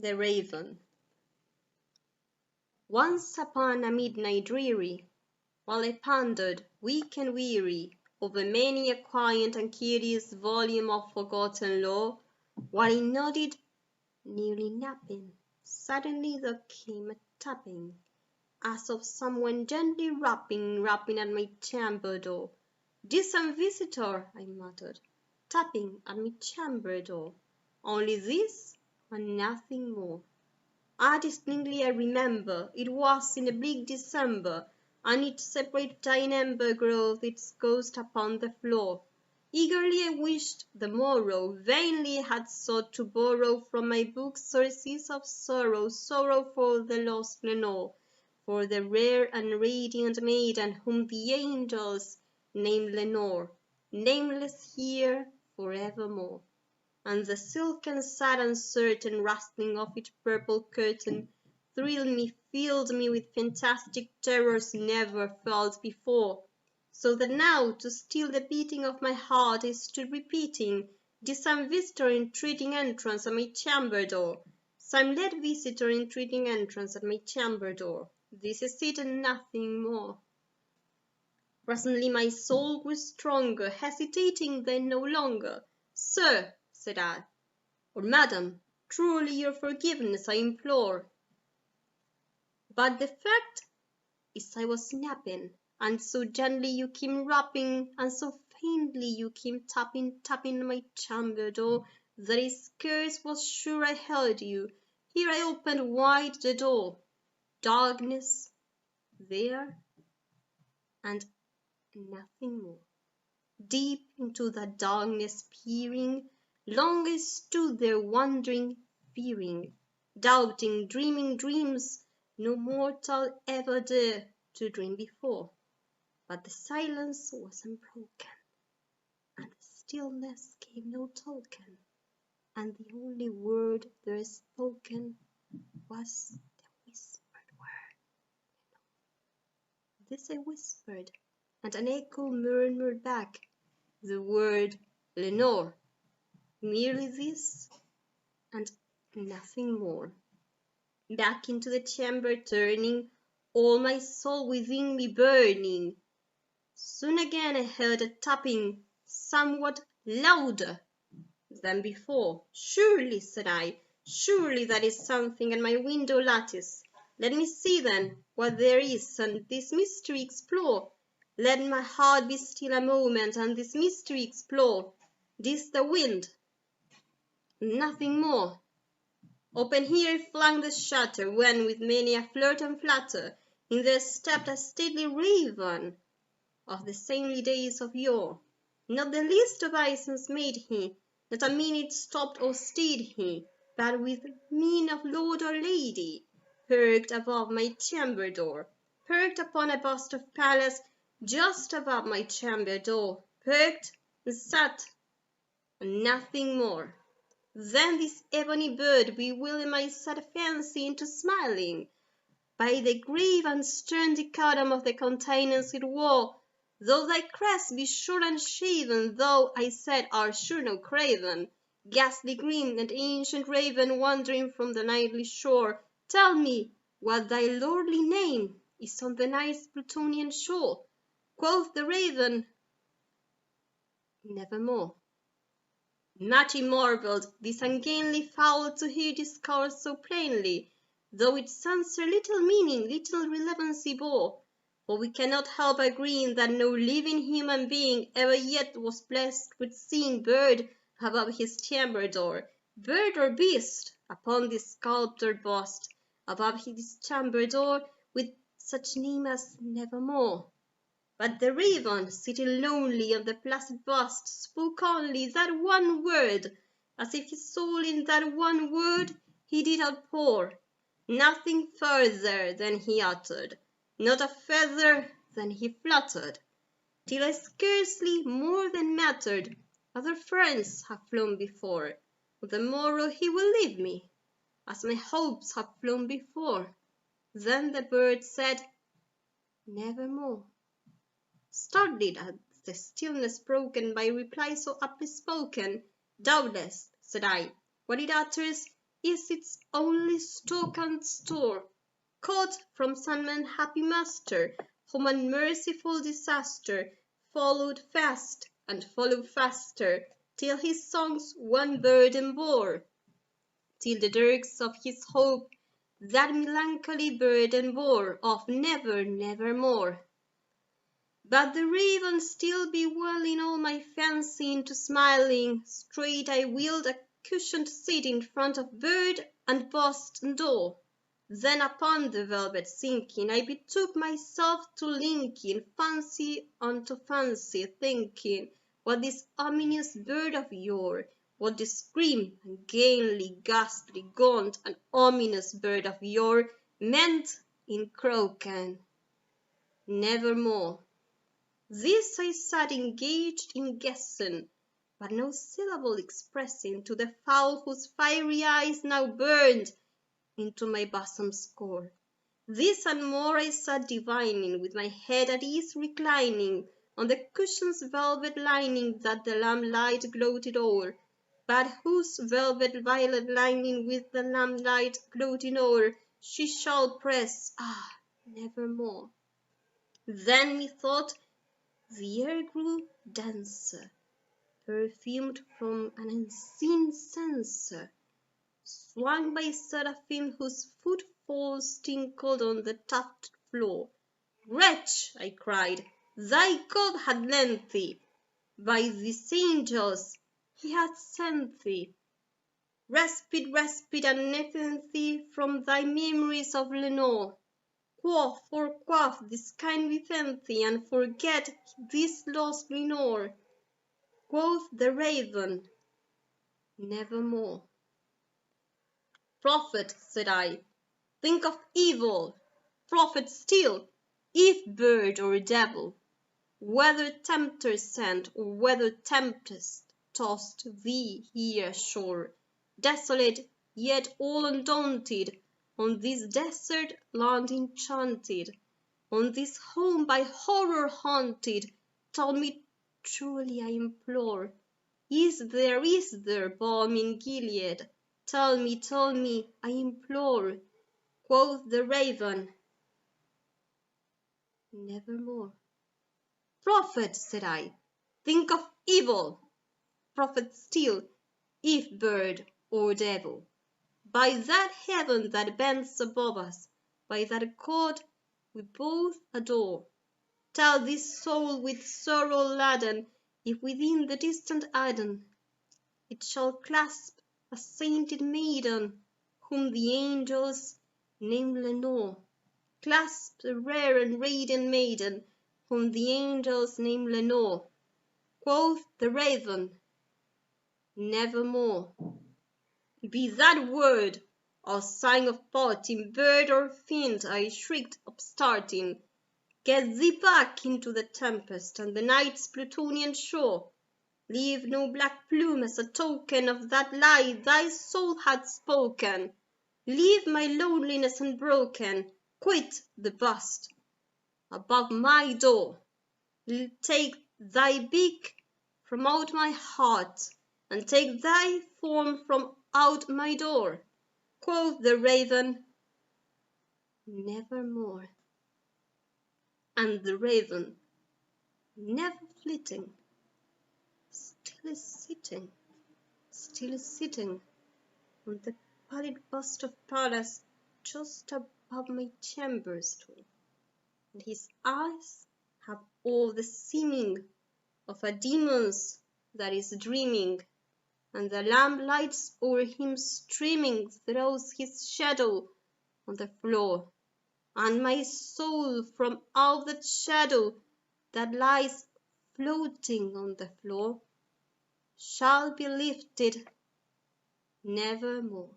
The Raven. Once upon a midnight dreary, while I pondered, weak and weary, over many a quaint and curious volume of forgotten lore, while I nodded, nearly napping, suddenly there came a tapping, as of someone gently rapping at my chamber door. "'Tis some visitor," I muttered, "tapping at my chamber door. Only this, and nothing more." Distinctly I remember, it was in the bleak December, and its separate dying ember growth its ghost upon the floor. Eagerly I wished the morrow, vainly had sought to borrow from my books sources of sorrow, sorrow for the lost Lenore, for the rare and radiant maiden whom the angels named Lenore, nameless here for evermore. And the silken, sad, uncertain rustling of its purple curtain thrilled me, filled me with fantastic terrors never felt before, so that now, to still the beating of my heart, I stood repeating, "'Tis some visitor entreating entrance at my chamber door, some late visitor entreating entrance at my chamber door. This is it and nothing more." Presently my soul grew stronger, hesitating then no longer. "Sir," said I, "or madam, truly your forgiveness I implore. But the fact is I was napping, and so gently you came rapping, and so faintly you came tapping at my chamber door, that I scarce was sure I heard you. Here I opened wide the door. Darkness there, and nothing more. Deep into that darkness peering, long I stood there wondering, fearing, doubting, dreaming dreams no mortal ever dared to dream before. But the silence was unbroken, and the stillness gave no token, and the only word there spoken was the whispered word. This I whispered, and an echo murmured back the word Lenore. Merely this, and nothing more. Back into the chamber turning, all my soul within me burning. Soon again I heard a tapping, somewhat louder than before. "Surely," said I, "surely that is something at my window lattice. Let me see then what there is, and this mystery explore. Let my heart be still a moment, and this mystery explore. 'Tis the wind, nothing more." Open here I flung the shutter, when with many a flirt and flutter in there stepped a stately raven of the saintly days of yore. Not the least obeisance made he, not a minute stopped or stayed he, but with mien of lord or lady, perked above my chamber door, perked upon a bust of Pallas just above my chamber door, perked and sat, and nothing more. Then this ebony bird bewildered my sad fancy into smiling. By the grave and stern dichotom of the countenance it wore, "Though thy crest be sure unshaven, thou," I said, "art sure no craven, ghastly grim and ancient raven wandering from the nightly shore, tell me what thy lordly name is on the night's Plutonian shore." Quoth the raven, "Nevermore." Much he marvelled, this ungainly fowl, to hear discourse so plainly, though its answer little meaning, little relevancy bore. For we cannot help agreeing that no living human being ever yet was blessed with seeing bird above his chamber door, bird or beast, upon this sculptured bust, above his chamber door, with such name as Nevermore. But the raven, sitting lonely on the placid bust, spoke only that one word, as if his soul in that one word he did outpour. Nothing further than he uttered, not a feather than he fluttered, till I scarcely more than mattered. Other friends have flown before, on the morrow he will leave me, as my hopes have flown before. Then the bird said, "Nevermore." Startled at the stillness broken by reply so aptly spoken, "Doubtless," said I, "what it utters is its only stock and store, caught from some unhappy master, whom unmerciful disaster followed fast and followed faster, till his songs one burden bore, till the dirks of his hope that melancholy burden bore of never, nevermore. But the raven still bewailing all my fancy into smiling, straight I wheeled a cushioned seat in front of bird and post and door. Then upon the velvet sinking, I betook myself to linking fancy unto fancy, thinking what this ominous bird of yore, what this grim, ungainly, ghastly, gaunt, and ominous bird of yore meant in croaking. Nevermore. This I sat engaged in guessing, but no syllable expressing to the fowl whose fiery eyes now burned into my bosom's core. This and more I sat divining, with my head at ease reclining on the cushion's velvet lining that the lamplight gloated o'er, but whose velvet violet lining with the lamplight gloating o'er she shall press, nevermore. Then methought the air grew denser, perfumed from an unseen censer, swung by seraphim whose footfalls tinkled on the tufted floor. "Wretch," I cried, "thy God hath lent thee, by these angels he hath sent thee, respite and nepenthe from thy memories of Lenore. Quaff this kind within thee, and forget this lost Lenore." Quoth the raven, "Nevermore." "Prophet," said I, "think of evil, prophet still, if bird or devil, whether tempter sent, or whether tempest tossed thee here ashore, desolate, yet all undaunted, on this desert land enchanted, on this home by horror haunted, tell me truly, I implore, is there balm in Gilead? Tell me, I implore." Quoth the raven, "Nevermore." "Prophet," said I, "think of evil, prophet still, if bird or devil, by that heaven that bends above us, by that God we both adore, tell this soul with sorrow laden, if within the distant Aidenn it shall clasp a sainted maiden, whom the angels name Lenore, clasp a rare and radiant maiden, whom the angels name Lenore." Quoth the raven, "Nevermore." "Be that word or sign of parting, bird or fiend," I shrieked, upstarting, "get thee back into the tempest and the night's Plutonian shore. Leave no black plume as a token of that lie thy soul hath spoken. Leave my loneliness unbroken. Quit the bust above my door. Take thy beak from out my heart, and take thy form from out my door." Quoth the raven, "Nevermore." And the raven, never flitting, still is sitting on the pallid bust of Pallas just above my chamber stool, and his eyes have all the seeming of a demon's that is dreaming, and the lamplights o'er him streaming throws his shadow on the floor, and my soul from out that shadow that lies floating on the floor shall be lifted nevermore.